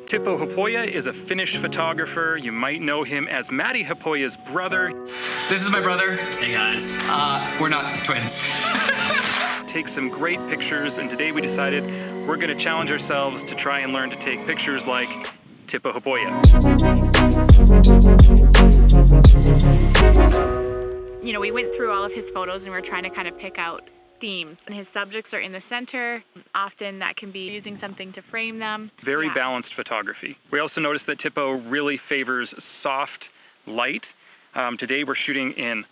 Teppo Haapoja is a Finnish photographer. You might know him as Matti Haapoja's brother. This is my brother. Hey guys. We're not twins. Take some great pictures, and today we decided we're going to challenge ourselves to try and learn to take pictures like Teppo Haapoja. You know, we went through all of his photos and we're trying to kind of pick out themes, and his subjects are in the center. Often that can be using something to frame them. Very balanced photography. We also noticed that Teppo really favors soft light. Today we're shooting in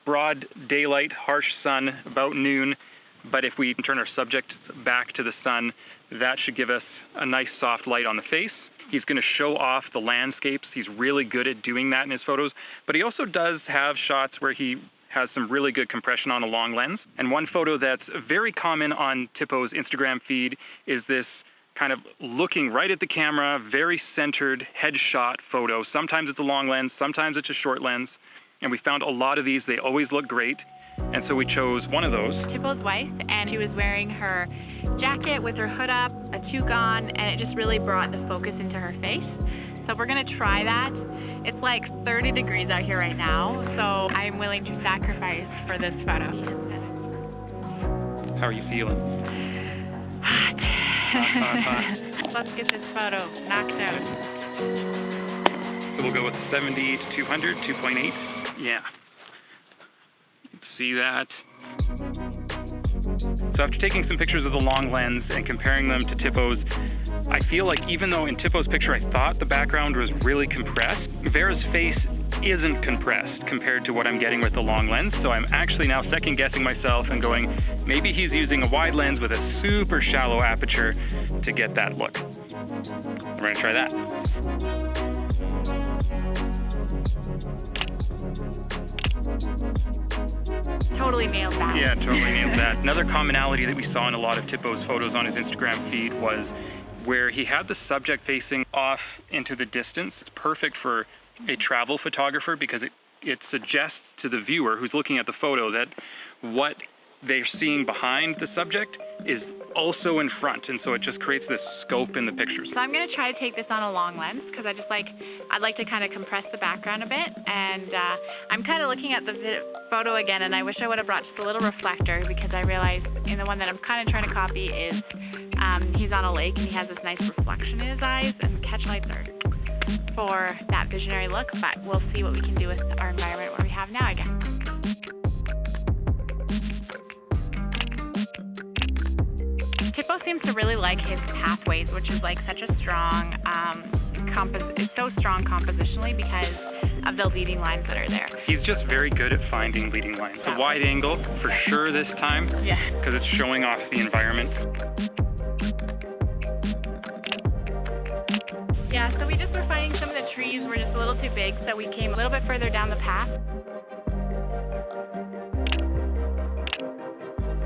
broad daylight, harsh sun, about noon. But if we turn our subject back to the sun, that should give us a nice soft light on the face. He's going to show off the landscapes. He's really good at doing that in his photos. But he also does have shots where he has some really good compression on a long lens. And one photo that's very common on Teppo's Instagram feed is this kind of looking right at the camera, very centered headshot photo. Sometimes it's a long lens, sometimes it's a short lens. And we found a lot of these, they always look great. And so we chose one of those. Teppo's wife, and she was wearing her jacket with her hood up, a toque on, and it just really brought the focus into her face. So we're gonna try that. It's like 30 degrees out here right now, so I'm willing to sacrifice for this photo. How are you feeling? Hot. Let's get this photo knocked out. So we'll go with the 70 to 200, 2.8. Yeah. See that? So after taking some pictures with the long lens and comparing them to Teppo's, I feel like even though in Teppo's picture I thought the background was really compressed, Vera's face isn't compressed compared to what I'm getting with the long lens. So I'm actually now second guessing myself and going, maybe he's using a wide lens with a super shallow aperture to get that look. We're gonna try that. Totally nailed that. Yeah, totally nailed that. Another commonality that we saw in a lot of Teppo's photos on his Instagram feed was where he had the subject facing off into the distance. It's perfect for a travel photographer because it suggests to the viewer who's looking at the photo that what they're seeing behind the subject is also in front, and so it just creates this scope in the pictures. So I'm gonna try to take this on a long lens because I'd like to kind of compress the background a bit, and I'm kind of looking at the photo again, and I wish I would have brought just a little reflector because I realized in the one that I'm kind of trying to copy is he's on a lake and he has this nice reflection in his eyes, and catch lights are for that visionary look, but we'll see what we can do with our environment what we have now again. Teppo seems to really like his pathways, which is like such a strong, it's so strong compositionally because of the leading lines that are there. He's just very good at finding leading lines. It's a wide angle for sure this time, yeah, because it's showing off the environment. Yeah, so we just were finding some of the trees were just a little too big, so we came a little bit further down the path.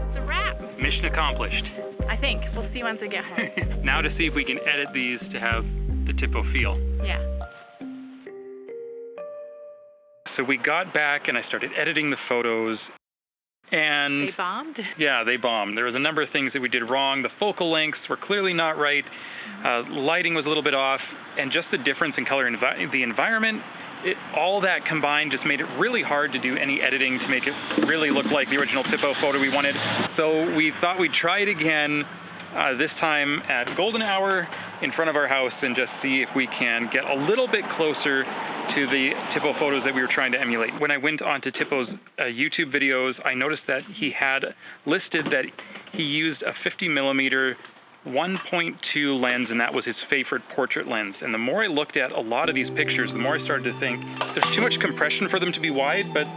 It's a wrap. Mission accomplished. I think. We'll see once we get home. Now to see if we can edit these to have the Teppo feel. Yeah. So we got back and I started editing the photos, and They bombed? Yeah, they bombed. There was a number of things that we did wrong. The focal lengths were clearly not right. Lighting was a little bit off, and just the difference in color and the environment, all that combined just made it really hard to do any editing to make it really look like the original Teppo photo we wanted. So we thought we'd try it again, this time at golden hour in front of our house, and just see if we can get a little bit closer to the Teppo photos that we were trying to emulate. When I went onto Teppo's YouTube videos, I noticed that he had listed that he used a 50mm 1.2 lens, and that was his favorite portrait lens. And the more I looked at a lot of these pictures, the more I started to think there's too much compression for them to be wide, but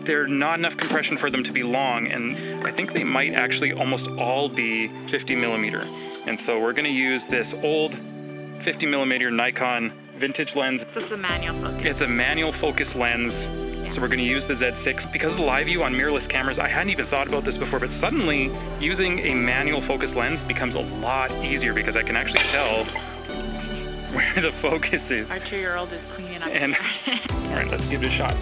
there's not enough compression for them to be long, and I think they might actually almost all be 50mm. And so we're gonna use this old 50mm Nikon vintage lens. So it's a manual focus. It's a manual focus lens. So we're going to use the Z6. Because of the live view on mirrorless cameras, I hadn't even thought about this before, but suddenly using a manual focus lens becomes a lot easier because I can actually tell where the focus is. Our 2-year-old is cleaning up. And all right, let's give it a shot.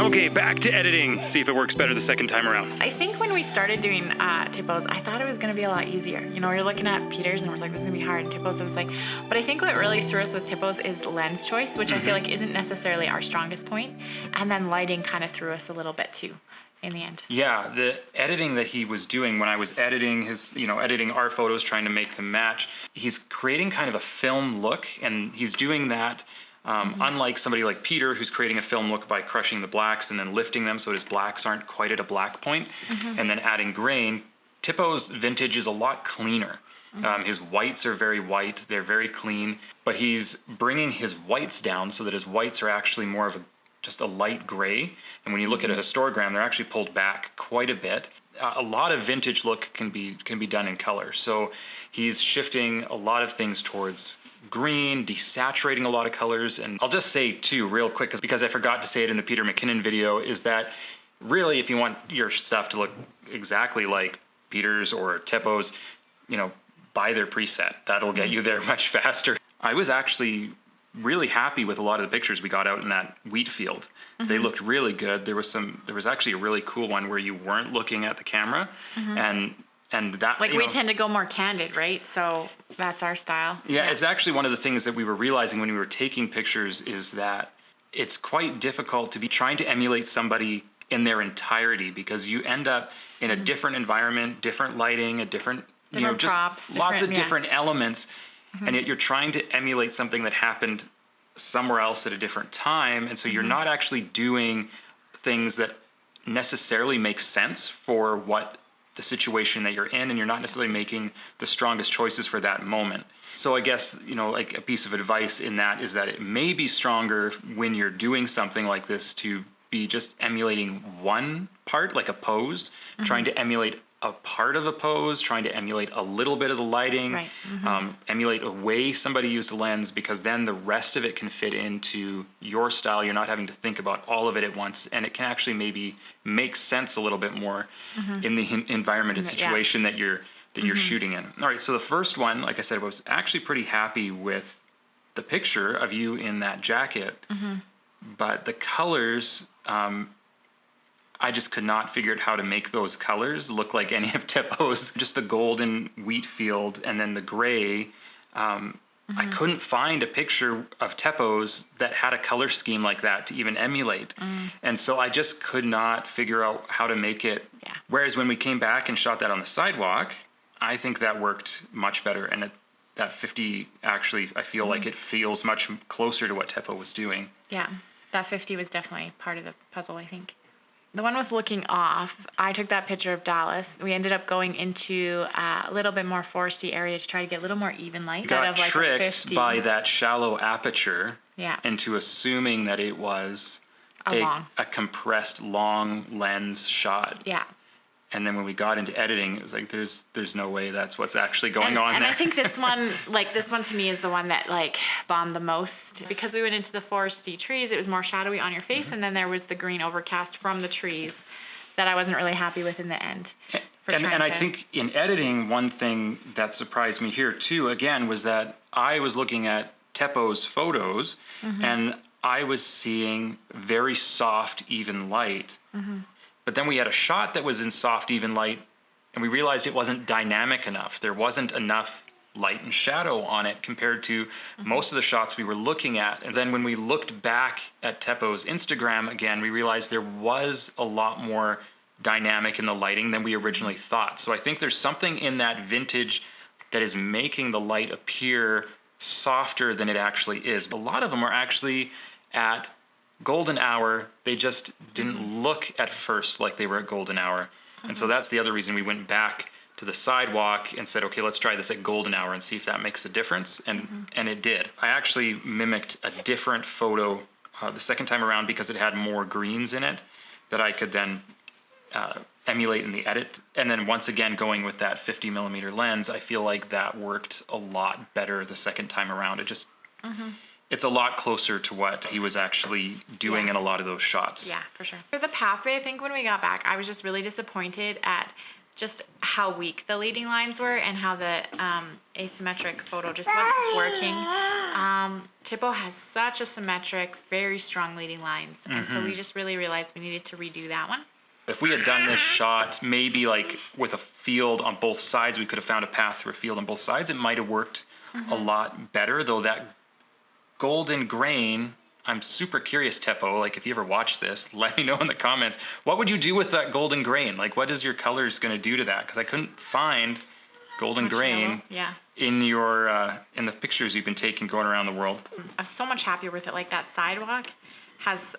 Okay, back to editing. See if it works better the second time around. I think when we started doing typos, I thought it was going to be a lot easier. You know, you're looking at Peter's and it was like, this is going to be hard. And typos, it was like, but I think what really threw us with typos is lens choice, which I feel like isn't necessarily our strongest point. And then lighting kind of threw us a little bit too in the end. Yeah, the editing that he was doing when I was editing his, editing our photos, trying to make them match, he's creating kind of a film look, and he's doing that unlike somebody like Peter, who's creating a film look by crushing the blacks and then lifting them so his blacks aren't quite at a black point, and then adding grain. Tippo's vintage is a lot cleaner. His whites are very white, they're very clean, but he's bringing his whites down so that his whites are actually more of just a light gray. And when you look at a histogram, they're actually pulled back quite a bit. A lot of vintage look can be done in color. So he's shifting a lot of things towards green, desaturating a lot of colors. And I'll just say too, real quick, because I forgot to say it in the Peter McKinnon video, is that really, if you want your stuff to look exactly like Peter's or Tippo's, buy their preset. That'll get you there much faster. I was actually really happy with a lot of the pictures we got out in that wheat field. They looked really good. There was actually a really cool one where you weren't looking at the camera, and that, we tend to go more candid, right? So that's our style. Yeah, it's actually one of the things that we were realizing when we were taking pictures is that it's quite difficult to be trying to emulate somebody in their entirety, because you end up in a different environment, different lighting, a different just props, lots of different elements. And yet you're trying to emulate something that happened somewhere else at a different time. And so you're not actually doing things that necessarily make sense for what the situation that you're in, and you're not necessarily making the strongest choices for that moment. So I guess, like a piece of advice in that is that it may be stronger when you're doing something like this to be just emulating one part, like a pose, trying to emulate a part of a pose, trying to emulate a little bit of the lighting, emulate a way somebody used a lens, because then the rest of it can fit into your style. You're not having to think about all of it at once, and it can actually maybe make sense a little bit more in the environment and situation that you're shooting in. All right, so the first one, like I said, I was actually pretty happy with the picture of you in that jacket, but the colors, I just could not figure out how to make those colors look like any of Tippo's. Just the golden wheat field and then the gray. I couldn't find a picture of Tippo's that had a color scheme like that to even emulate. And so I just could not figure out how to make it. Yeah. Whereas when we came back and shot that on the sidewalk, I think that worked much better. And that 50, actually, I feel like it feels much closer to what Tippo was doing. Yeah, that 50 was definitely part of the puzzle, I think. The one with looking off, I took that picture of Dallas. We ended up going into a little bit more foresty area to try to get a little more even light. Got tricked by that shallow aperture into assuming that it was a compressed long lens shot. Yeah. And then when we got into editing, it was like, there's no way that's what's actually going on there. And I think this one to me is the one that bombed the most, because we went into the foresty trees. It was more shadowy on your face, and then there was the green overcast from the trees that I wasn't really happy with in the end. And I think in editing, one thing that surprised me here too, again, was that I was looking at Tippo's photos, and I was seeing very soft, even light. But then we had a shot that was in soft, even light, and we realized it wasn't dynamic enough. There wasn't enough light and shadow on it compared to most of the shots we were looking at. And then when we looked back at Tippo's Instagram again, we realized there was a lot more dynamic in the lighting than we originally thought. So I think there's something in that vintage that is making the light appear softer than it actually is. A lot of them are actually at golden hour. They just didn't look at first like they were at golden hour. And so that's the other reason we went back to the sidewalk and said, okay, let's try this at golden hour and see if that makes a difference. And it did. I actually mimicked a different photo the second time around because it had more greens in it that I could then emulate in the edit. And then once again, going with that 50 millimeter lens, I feel like that worked a lot better the second time around. It just, it's a lot closer to what he was actually doing in a lot of those shots. Yeah, for sure. For the pathway, I think when we got back, I was just really disappointed at just how weak the leading lines were and how the asymmetric photo just wasn't working. Tipo has such a symmetric, very strong leading lines. And so we just really realized we needed to redo that one. If we had done this shot, maybe like with a field on both sides, we could have found a path through a field on both sides. It might have worked a lot better, though that golden grain, I'm super curious, Teppo, like if you ever watch this, let me know in the comments. What would you do with that golden grain? Like what is your colors going to do to that? Because I couldn't find golden grain in your in the pictures you've been taking going around the world. I'm so much happier with it. Like that sidewalk has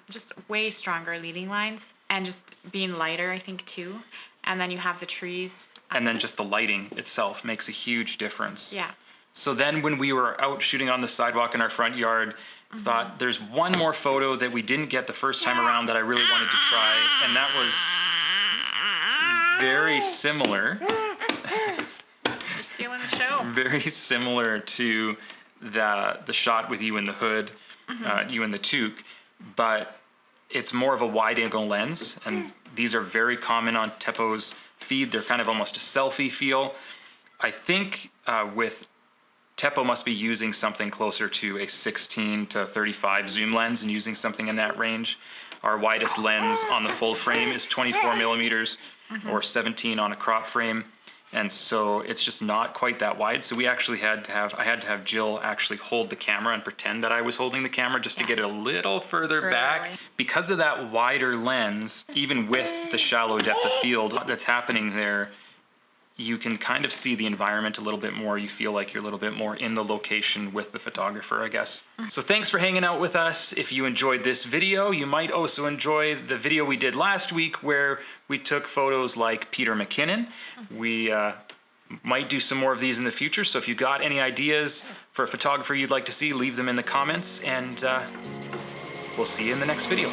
just way stronger leading lines and just being lighter, I think, too. And then you have the trees. And then just the lighting itself makes a huge difference. Yeah. So then when we were out shooting on the sidewalk in our front yard, thought there's one more photo that we didn't get the first time around that I really wanted to try, and that was very similar. You're stealing the show. Very similar to the shot with you in the hood, you in the toque, but it's more of a wide angle lens, and these are very common on Teppo's feed. They're kind of almost a selfie feel. I think with Teppo must be using something closer to a 16 to 35 zoom lens and using something in that range. Our widest lens on the full frame is 24 millimeters or 17 on a crop frame. And so it's just not quite that wide. So we actually I had to have Jill actually hold the camera and pretend that I was holding the camera just to get it a little further back. away. Because of that wider lens, even with the shallow depth of field that's happening there, you can kind of see the environment a little bit more. You feel like you're a little bit more in the location with the photographer, I guess. So thanks for hanging out with us. If you enjoyed this video, you might also enjoy the video we did last week where we took photos like Peter McKinnon. We might do some more of these in the future. So if you got any ideas for a photographer you'd like to see, leave them in the comments, and we'll see you in the next video.